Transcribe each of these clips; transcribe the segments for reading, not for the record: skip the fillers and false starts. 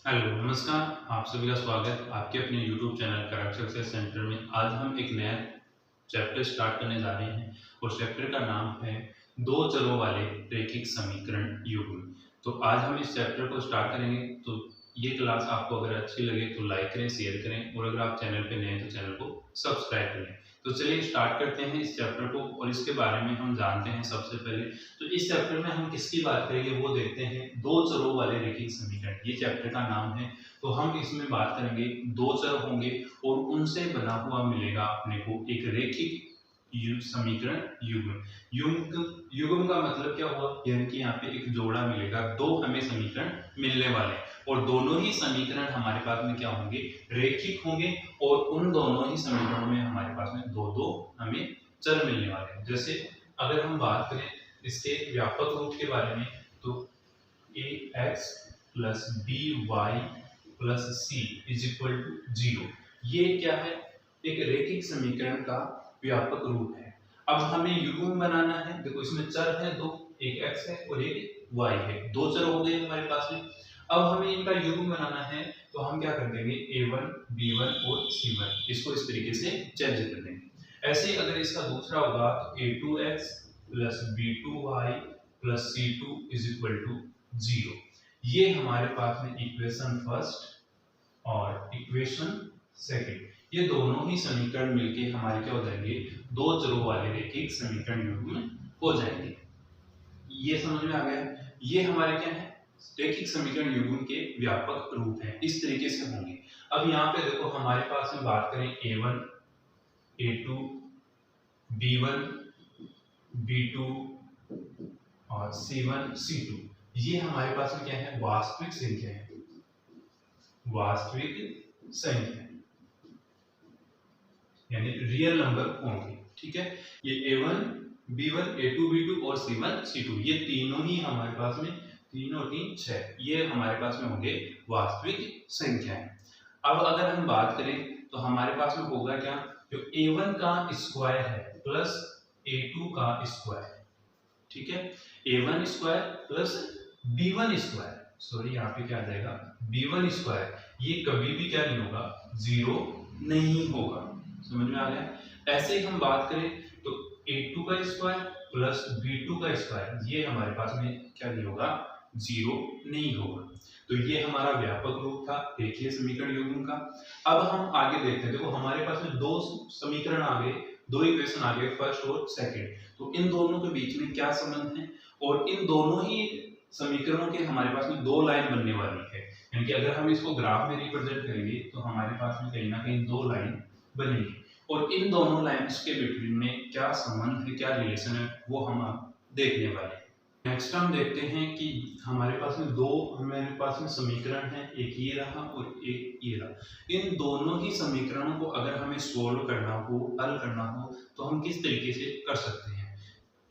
Hello, नमस्कार। आप सभी का स्वागत आपके अपने YouTube channel correct success centre में। आज हम एक नया चैप्टर स्टार्ट करने जा रहे हैं और चैप्टर का नाम है दो चरों वाले रैखिक समीकरण युग्म। तो आज हम इस चैप्टर को स्टार्ट करेंगे। तो ये क्लास आपको अगर अच्छी लगे तो लाइक करें, शेयर करें और अगर आप चैनल पे नए हैं तो चैनल को सब्सक्राइब करें। तो चलिए स्टार्ट करते हैं इस चैप्टर को और इसके बारे में हम जानते हैं। सबसे पहले तो इस चैप्टर में हम किसकी बात करेंगे वो देखते हैं, दो चरों वाले रैखिक समीकरण, ये चैप्टर का नाम है। तो हम इसमें बात करेंगे, दो चर होंगे और उनसे बना हुआ मिलेगा अपने को एक रैखिक समीकरण युग्म। युग्म का मतलब क्या हुआ, यानी कि यहाँ पे एक जोड़ा मिलेगा, दो हमें समीकरण मिलने वाले हैं और दोनों ही समीकरण हमारे पास में क्या होंगे, रैखिक होंगे और उन दोनों ही समीकरणों में हमारे पास में दो दो हमें चर मिलने वाले हैं। जैसे अगर हम बात करें इसके व्यापक रूप के बारे में, तो A X plus B Y plus C is equal to 0, ये क्या है, एक रैखिक समीकरण का व्यापक रूप है। अब हमें युग्म बनाना है। देखो इसमें चर है दो, एक x है और एक y है, दो चर हो गए हमारे पास में। अब हमें इनका युग्म बनाना है तो हम क्या कर देंगे, a1 b1 और c1, इसको इस तरीके से चेंज कर देंगे। ऐसे ही अगर इसका दूसरा होगा तो a2x plus b2y plus c2 is equal to 0, ये हमारे पास में इक्वेशन फर्स्ट और इक्वेशन सेकंड, ये दोनों ही समीकरण मिलके हमारे क्या हो जाएंगे, दो चरों वाले रैखिक समीकरण युग्म हो जाएंगे। ये समझ में आ गया। ये हमारे क्या है, रैखिक समीकरण युग्म के व्यापक रूप हैं, इस तरीके से होंगे। अब यहाँ पे देखो हमारे पास में बात करें a1 a2 b1 b2 और c1 c2, ये हमारे पास में क्या है, वास्तविक संख्या है, वास्तविक संख्या यानी रियल नंबर होंगे। ठीक है, ये a1 b1 a2 b2 और c1 c2, ये तीनों ही हमारे पास में, तीनों तीन छह, ये हमारे पास में होंगे वास्तविक संख्याएं। अब अगर हम बात करें तो हमारे पास में होगा क्या, जो a1 का स्क्वायर है प्लस a2 का स्क्वायर, ठीक है, a1 square plus b1 square, sorry यहाँ पे क्या आ जाएगा, b1 स्क्वायर, ये कभी भी क्या नहीं होगा, जीरो नहीं होगा। समझ में आ गया। ऐसे ही हम बात करें तो a2 का स्क्वायर प्लस b2 का स्क्वायर, ये हमारे पास में क्या नहीं होगा, जीरो नहीं होगा। तो ये हमारा व्यापक रूप था रेखीय समीकरण युग्म का। अब हम आगे देखते हैं। देखो हमारे पास में दो समीकरण आ गए, दो इक्वेशन आ गए, फर्स्ट और सेकंड। तो इन दोनों के बीच में क्या संबंध है, और इन दोनों ही समीकरणों के हमारे पास में दो लाइन बनने वाली है, यानी कि अगर हम इसको ग्राफ में रिप्रेजेंट करेंगे तो हमारे पास में कहीं ना कहीं दो लाइन बनेगी और इन दोनों लाइंस के बिटवीन में क्या संबंध है, क्या रिलेशन है, वो हम देखने वाले हैं। नेक्स्ट हम देखते हैं कि हमारे पास में दो, हमारे पास में समीकरण है, एक ये रहा और एक ये रहा। इन दोनों ही समीकरणों को अगर हमें सोल्व करना हो, हल करना हो, तो हम किस तरीके से कर सकते हैं।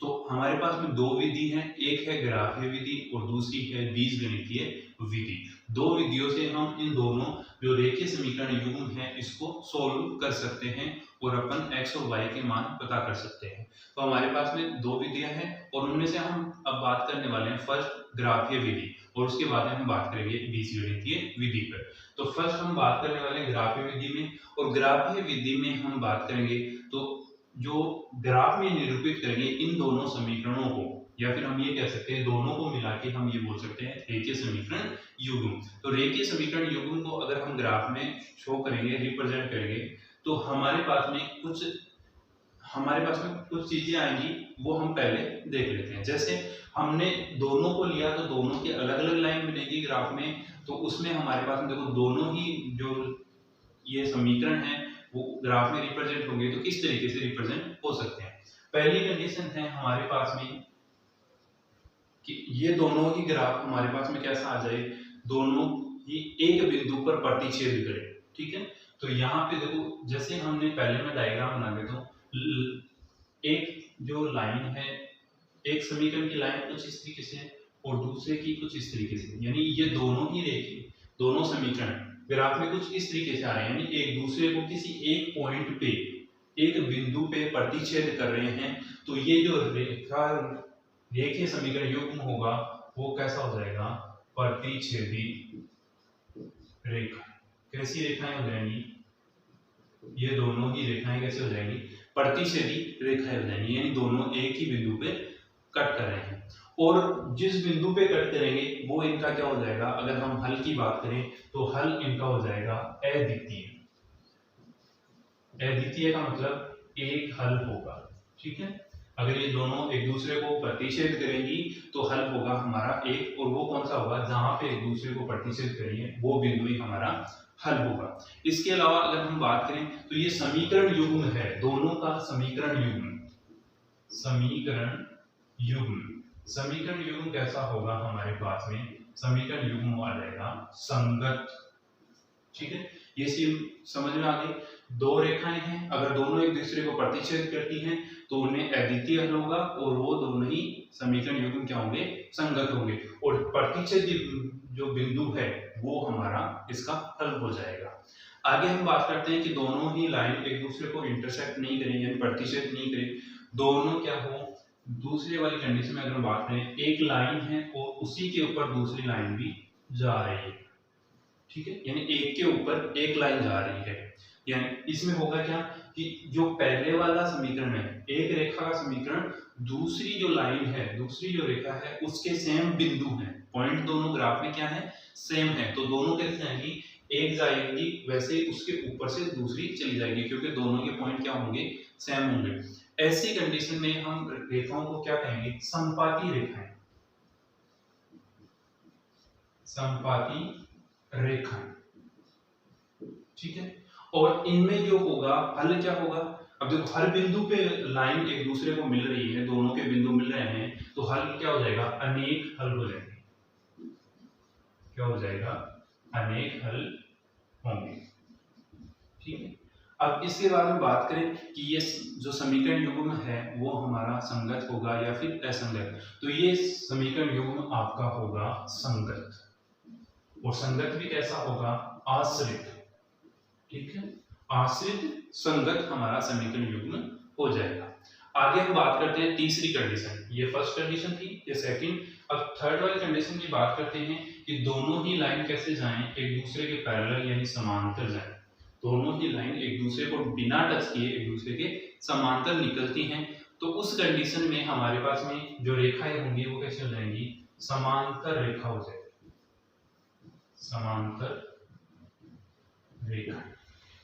तो हमारे पास में दो विधि हैं, एक है ग्राफीय विधि और दूसरी है बीजगणितीय विधि। दो विधियों से हम इन दोनों जो रेखीय समीकरण युग्म है इसको सोल्व कर सकते हैं और अपन x और y के मान पता कर सकते हैं। तो हमारे पास में दो विधियां हैं और उनमें से हम अब बात करने वाले हैं फर्स्ट ग्राफीय विधि और उसके बाद हम बात करेंगे बीजगणितीय विधि पर। तो फर्स्ट हम बात करने वाले हैं ग्राफीय विधि में, और ग्राफीय विधि में हम बात करेंगे तो जो ग्राफ में निरूपित करेंगे इन दोनों समीकरणों को, या फिर हम ये कह सकते हैं दोनों को मिला के हम ये बोल सकते हैं रेखीय समीकरण युग्म। तो रेखीय समीकरण युग्म को अगर हम ग्राफ में शो करेंगे, रिप्रेजेंट करेंगे, तो हमारे पास में कुछ चीजें आएंगी, वो हम पहले देख लेते हैं। जैसे हमने दोनों को लिया तो दोनों की अलग अलग लाइन बनेगी ग्राफ में, तो उसमें हमारे पास में देखो दोनों ही जो ये समीकरण है वो ग्राफ में रिप्रेजेंट होंगे। तो किस तरीके से रिप्रेजेंट हो सकते हैं, पहली कंडीशन है हमारे पास में कि ये दोनों ही ग्राफ हमारे पास में कैसा आ जाए, दोनों ही एक बिंदु पर प्रतिच्छेद करें। ठीक है, तो यहाँ पे देखो जैसे हमने पहले में डायग्राम बना देता हूँ, एक जो लाइन है, एक समीकरण की लाइन कुछ इस तरीके से है और दूसरे की कुछ इस तरीके से, यानी ये दोनों ही रेखे, दोनों समीकरण ग्राफ में कुछ इस तरीके से आ रहे हैं, यानी एक दूसरे को किसी एक पॉइंट पे, एक बिंदु पे प्रतिच्छेद कर रहे हैं। तो ये जो रेखीय समीकरण युग्म होगा वो कैसा हो जाएगा, प्रतिच्छेदी रेखा। कैसी रेखाएं हो जाएंगी? ये दोनों ही रेखाएं कैसे हो जाएंगी? प्रतिच्छेदी रेखाएं हो जाएंगी, यानी दोनों एक ही बिंदु पे कट कर रहे हैं। और जिस बिंदु पे कट करेंगे वो इनका क्या हो जाएगा? अगर हम हल की बात करें तो हल इनका हो जाएगा अद्वितीय। अद्वितीय का मतलब एक हल होगा, ठीक है। अगर ये दोनों एक दूसरे को प्रतिच्छेद करेंगी तो हल होगा हमारा एक, और वो कौन सा होगा? जहां पे एक दूसरे को प्रतिच्छेद करेंगे वो बिंदु ही हमारा हल होगा। इसके अलावा अगर हम बात करें तो ये समीकरण युग्म है, दोनों का समीकरण युग्म। समीकरण युग्म, समीकरण युग्म कैसा होगा हमारे पास में? समीकरण युग्म आ जाएगा संगत, ठीक है। ये समझ में आ गई? दो रेखाएं हैं, अगर दोनों एक दूसरे को प्रतिच्छेद करती हैं तो उन्हें अद्वितीय हल होगा, और वो दोनों ही समीकरण युग्म क्या होंगे? संगत होंगे। और प्रतिच्छेद जो बिंदु है वो हमारा इसका हल हो जाएगा। आगे हम बात करते हैं कि दोनों ही लाइन एक दूसरे को इंटरसेक्ट नहीं करें, यानी प्रतिच्छेद नहीं करें, दोनों क्या हो? दूसरे वाली कंडीशन में अगर हम बात करें, एक लाइन है और उसी के ऊपर दूसरी लाइन भी जा रही है, ठीक है, यानी एक के ऊपर एक लाइन जा रही है। यानी इसमें होगा क्या कि जो पहले वाला समीकरण है, एक रेखा का समीकरण, दूसरी जो लाइन है, दूसरी जो रेखा है उसके सेम बिंदु हैं, पॉइंट दोनों ग्राफ में क्या है? सेम है, तो दोनों कैसे जाएंगी? एक जाएगी, वैसे उसके ऊपर से दूसरी चली जाएगी, क्योंकि दोनों के पॉइंट क्या होंगे? सेम होंगे। ऐसी कंडीशन में हम रेखाओं को क्या कहेंगे? संपाती रेखाएं। संपाती रेखाएं, ठीक है। और इनमें जो होगा हल क्या होगा? अब देखो, हर बिंदु पे लाइन एक दूसरे को मिल रही है, दोनों के बिंदु मिल रहे हैं, तो हल क्या हो जाएगा? अनेक हल हो जाएंगे। क्या हो जाएगा? अनेक हल होंगे, ठीक है। अब इसके बाद में बात करें कि ये जो समीकरण युग्म है वो हमारा संगत होगा या फिर असंगत, तो ये समीकरण युग्म आपका होगा संगत, और संगत भी कैसा होगा? आश्रित, ठीक है। आश्रित संगत हमारा समीकरण युग्म हो जाएगा। आगे हम बात करते हैं तीसरी कंडीशन, ये फर्स्ट कंडीशन थी, ये सेकंड। अब थर्ड वाली कंडीशन की बात करते हैं कि दोनों ही लाइन कैसे जाएं? एक दूसरे के पैरेलल यानी समांतर जाएं। दोनों ही लाइन एक दूसरे को बिना टच किए एक दूसरे के समांतर निकलती हैं, तो उस कंडीशन में हमारे पास में जो रेखाएं होंगी वो कैसे हो जाएंगी? समांतर रेखा हो जाएगी, समांतर रेखा,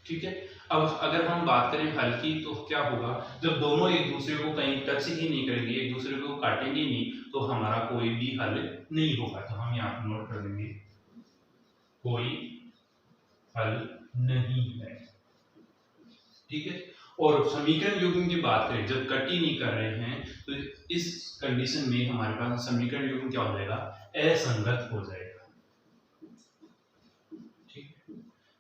ठीक है। अब अगर हम बात करें हल की तो क्या होगा? जब दोनों एक दूसरे को कहीं टच ही नहीं करेंगे, एक दूसरे को काटेंगे नहीं, तो हमारा कोई भी हल नहीं होगा। तो हम यहाँ पर नोट कर देंगे, कोई हल नहीं है, ठीक है। और समीकरण युग्म की बात करें, जब कट ही नहीं कर रहे हैं तो इस कंडीशन में हमारे पास समीकरण युग्म क्या हो जाएगा? असंगत हो जाएगा,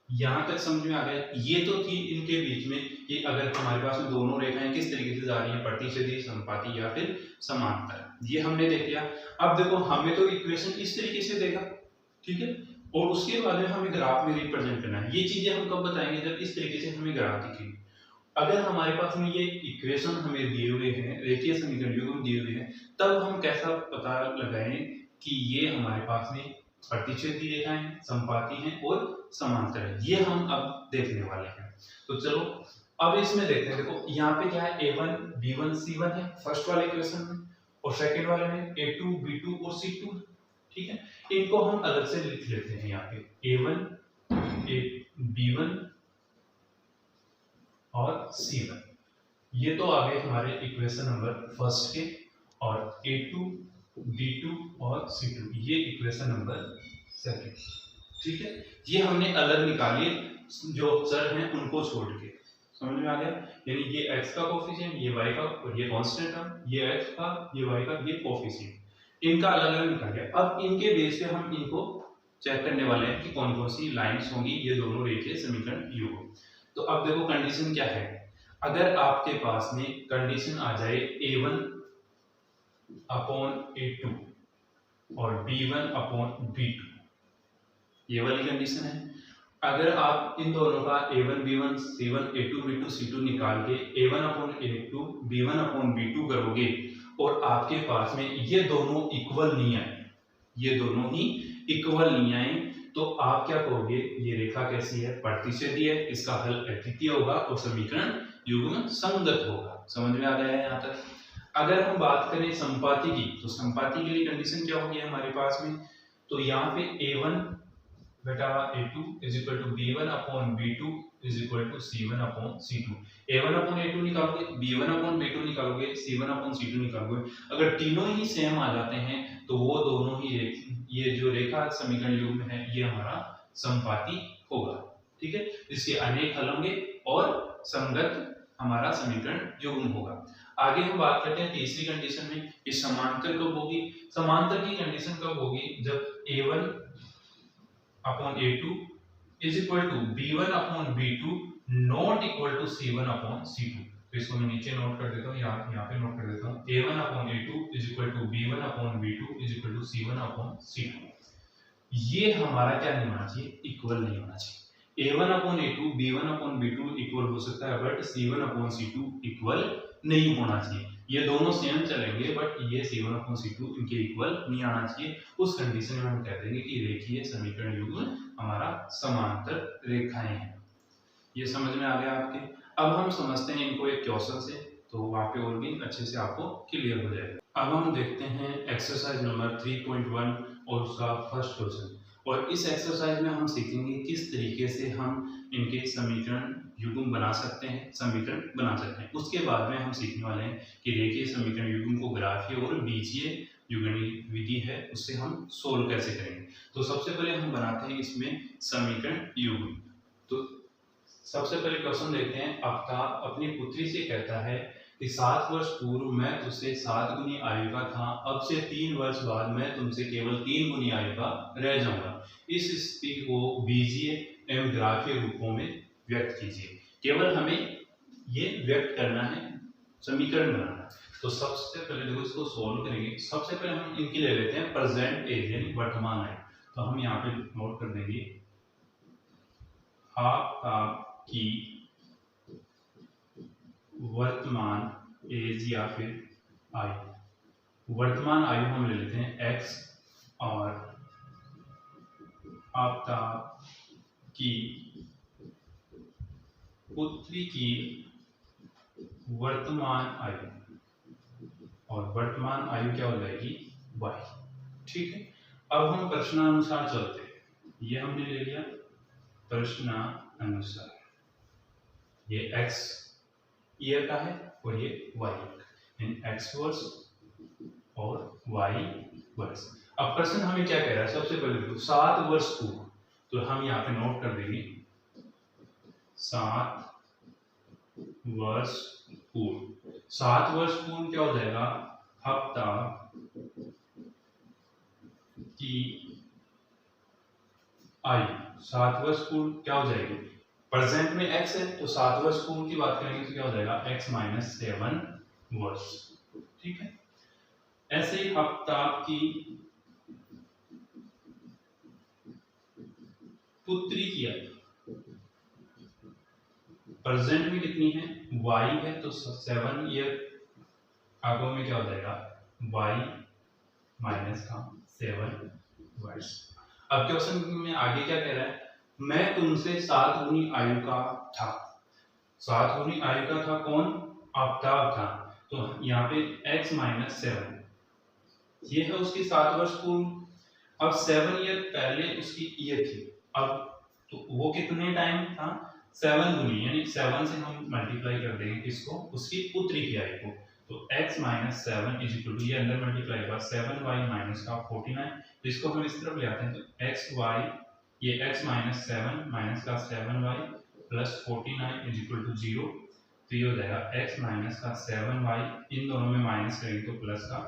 यहां तक समझ में आ गया? ये तो थी इनके बीच में कि अगर हमारे पास में दोनों रेखाएं किस तरीके से जा रही हैं, प्रतिच्छेदी, संपाती या फिर समांतर, ये हमने देख लिया। अब देखो, हमें तो इक्वेशन इस तरीके से देगा, ठीक है, और उसके बाद में हमें ग्राफ में रिप्रेजेंट करना है। ये चीजें हम कब बताएंगे? जब इस तरीके से हमें ग्राफ दिखेगी। अगर हमारे पास में ये इक्वेशन हमें दिए हुए हैं, रेखीय समीकरण युग्म दिए हुए हैं, तब हम कैसा पता लगाएं कि ये हमारे पास में प्रतिच्छेदी रेखाएं हैं, संपाती हैं और समांतर है? ये हम अब देखने वाले हैं। तो चलो अब इसमें देखते हैं। देखो यहाँ पे क्या है? a1 b1 c1 है फर्स्ट वाले इक्वेशन में, और सेकंड वाले में a2 b2 और c2, ठीक है। इनको हम अलग से लिख लेते हैं। यहाँ पे a1 b1 और c1, ये तो आ गए हमारे इक्वेशन नंबर फर्स्ट के, और a2 b2 और c2 ये इक्वेशन नंबर सेकंड, ठीक है। ये हमने अलग निकाली, जो चर हैं उनको छोड़ के, समझ में आ गया? यानी ये x का कोफिशिएंट, ये y का, और ये कांस्टेंट टर्म, ये x का, ये y का, ये कोफिशिएंट, इनका अलग अलग निकाल लिया। अब इनके बेस पे हम इनको चेक करने वाले हैं कि कौन कौन सी लाइंस होंगी ये दोनों रेखीय समीकरण युग्म। तो अब देखो कंडीशन क्या है। अगर आपके पास में कंडीशन आ जाए a1 अपॉन a2 और b1 अपॉन b2, ये वाली कंडीशन है। अगर आप इन दोनों का a1 b1 c1 a2 b2 c2 निकाल के a1 upon a2 b1 upon b2 करोगे, और आपके पास में ये दोनों इक्वल नहीं आए, ये दोनों ही इक्वल नहीं आए, तो आप क्या कहोगे, ये रेखा कैसी है, प्रतिच्छेदी है, इसका हल अद्वितीय होगा और समीकरण युग्म संगत होगा। समझ में आ गया है यहाँ तक। अगर हम बात करें संपाती की, तो संपाती के लिए कंडीशन क्या होगी हमारे पास में, तो यहाँ पे a1 बटा a2 is equal to b1 upon b2 is equal to c1 upon c2। a1 upon a2 निकालोगे, b1 अपॉन b2 निकालोगे, c1 अपॉन c2 निकालोगे, अगर तीनों ही सेम आ जाते हैं तो वो दोनों ही ये जो रेखा समीकरण युग्म है ये हमारा संपाती होगा। ठीक है, इसके अनेक हल होंगे और संगत हमारा समीकरण युग्म होगा। आगे हम बात करते हैं तीसरी कंडीशन में कि समांतर कब होगी। समांतर की कंडीशन कब होगी, जब a1 upon a2 is equal to b1 upon b2 not equal to c1 upon c2। तो इसको मैं नीचे नोट कर देता हूँ, यहाँ पे नोट कर देता हूँ, a1 upon a2 is equal to b1 upon b2 is equal to c1 upon c2। ये हमारा क्या नहीं होना चाहिए, इक्वल नहीं होना चाहिए। a1 upon a2 b1 upon b2 equal हो सकता है, but c1 upon c2 equal नहीं होना चाहिए। ये दोनों सेम चलेंगे बट ये c1 अपॉन c2 इनके इक्वल नहीं आना चाहिए। उस कंडीशन में हम कह देंगे कि रेखीय समीकरण युग्म हमारा समांतर रेखाएं हैं। ये समझ में आ गया आपके। अब हम समझते हैं इनको एक क्वेश्चन से, तो वहाँ पे और भी अच्छे से आपको क्लियर हो जाएगा। अब हम देखते हैं एक्सरसाइज नंबर 3.1 और उसका फर्स्ट क्वेश्चन। और इस एक्सरसाइज में हम सीखेंगे किस तरीके से हम इनके समीकरण युग्म बना सकते हैं, समीकरण बना सकते हैं। उसके बाद में हम सीखने वाले हैं कि रेखीय समीकरण युग्म को ग्राफीय और बीजीय जो गणित विधि है उससे हम सोल्व कैसे करेंगे। तो सबसे पहले हम बनाते हैं इसमें समीकरण युग्म। तो सबसे पहले क्वेश्चन देखते हैं। आफ्ताब अपनी पुत्री से कहता है कि 7 वर्ष पूर्व मैं तुझसे 7 गुनी आयु का था, अब से 3 वर्ष बाद मैं तुमसे केवल 3 गुनी आयु का रह जाऊंगा। इस स्थिति को बीजीय एवं ग्राफीय रूपों में व्यक्त कीजिए। केवल हमें ये व्यक्त करना है, समीकरण बनाना है। तो सबसे पहले देखो इसको सोल्व करेंगे। सबसे पहले हम इनकी ले लेते हैं प्रेजेंट एज यानी वर्तमान आयु। तो हम यहाँ पे नोट कर देंगे आफ्ताब की वर्तमान एज या फिर आयु। वर्तमान आयु हम ले लेते हैं x और आफ्ताब की पुत्री की वर्तमान आयु, और वर्तमान आयु क्या हो जाएगी y। ठीक है, अब हम प्रश्नानुसार चलते हैं। ये हमने ले लिया प्रश्नानुसार, ये x ईयर का है और ये y इन x वर्ष और y वर्ष। अब प्रश्न हमें क्या कह रहा है, सबसे पहले देखो 7 वर्ष पूर्व, तो हम यहाँ पे नोट कर देंगे 7 वर्ष पूर्व। 7 वर्ष पूर्व क्या हो जाएगा, आफ्ताब की आयु 7 वर्ष पूर्व क्या हो जाएगी, प्रेजेंट में x है तो 7 वर्ष पूर्व की बात करेंगे तो क्या हो जाएगा x माइनस 7 वर्ष। ठीक है, ऐसे ही आफ्ताब की पुत्री की आयु प्रेजेंट में कितनी है, y है, तो 7 ईयर आगो में क्या हो जाएगा y माइनस का 7 वर्ष। अब क्वेश्चन में आगे क्या कह रहा है, मैं तुमसे 7 गुनी आयु का था। 7 गुनी आयु का था कौन, आफ्ताब था। तो यहाँ पे x माइनस 7 ये है उसकी 7 वर्ष पूर्व। अब 7 ईयर पहले उसकी ईयर थी, अब तो वो कितने टाइम था, 7 गुनी, यानी 7 से हम मल्टीप्लाई कर देंगे किसको, उसकी पुत्री की आयु को। तो x minus 7 is equal to, ये अंदर मल्टीप्लाई होगा 7y माइनस का 49। तो इसको हम इस तरफ ले आते हैं, तो xy ये x माइनस 7 माइनस का 7y plus 49 is equal to 0। तो ये हो जाएगा x माइनस का 7y, इन दोनों में माइनस करेंगे तो प्लस का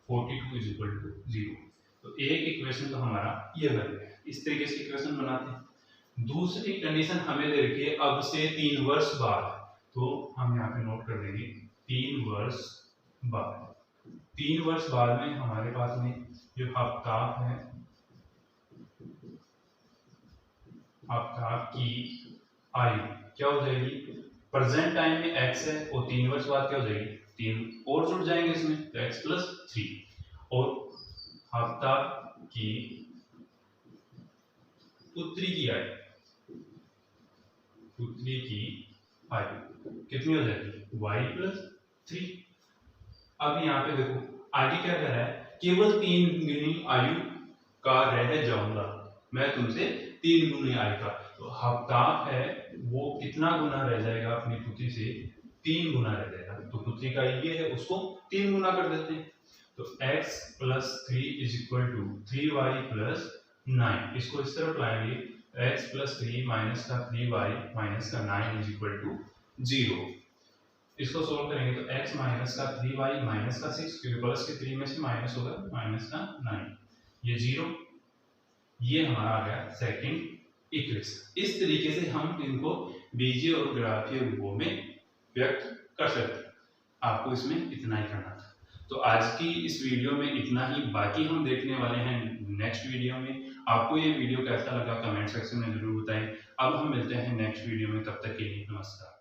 42 इज इक्वल टू 0। तो एक इक्वेशन तो हमारा ये बन गया। इस तरीके से इक्वेशन बनाते हैं। दूसरी कंडीशन हमें दे रखी है अब से 3 वर्ष बाद, तो हम यहाँ पे नोट कर देंगे 3 वर्ष बाद। 3 वर्ष बाद में हमारे पास में जो आफ्ताब है, आफ्ताब की आयु क्या हो जाएगी, प्रेजेंट टाइम में x है और 3 वर्ष बाद क्या हो जाएगी, 3 और जुड़ जाएंगे इसमें, तो x प्लस 3। और आफ्ताब की उत्तरी की आयु, उत्तरी की आयु कितनी हो जाएगी y+3। अब यहाँ पे देखो आगे क्या कह रहा है, केवल 3 गुनी आयु का रह जाऊंगा, मैं तुमसे 3 गुनी आयु का, तो हफ्ताब है वो कितना गुना रह जाएगा अपनी पुत्री से, 3 गुना रह जाएगा। तो पुत्री का ये है उसको 3 गुना कर देते हैं, तो x+3 = 3y+9, इसको इस तरफ लाएंगे, x+3 माइनस का 3y माइनस का 9 = 0। इसको सोल्व करेंगे तो x माइनस का 3y माइनस का 6, क्योंकि प्लस के 3 में से माइनस होगा, माइनस का 9, ये 0, ये हमारा आ गया सेकंड इक्वेशन। इस तरीके से हम इनको बीजीय और ग्राफीय रूपों में व्यक्त कर सकते हैं। आपको इसमें इतना ही करना था। तो आज की इस वीडियो में इतना ही, बाकी हम देखने वाले हैं नेक्स्ट वीडियो में। आपको ये वीडियो कैसा लगा कमेंट सेक्शन में जरूर बताएं। अब हम मिलते हैं नेक्स्ट वीडियो में, तब तक के लिए नमस्कार।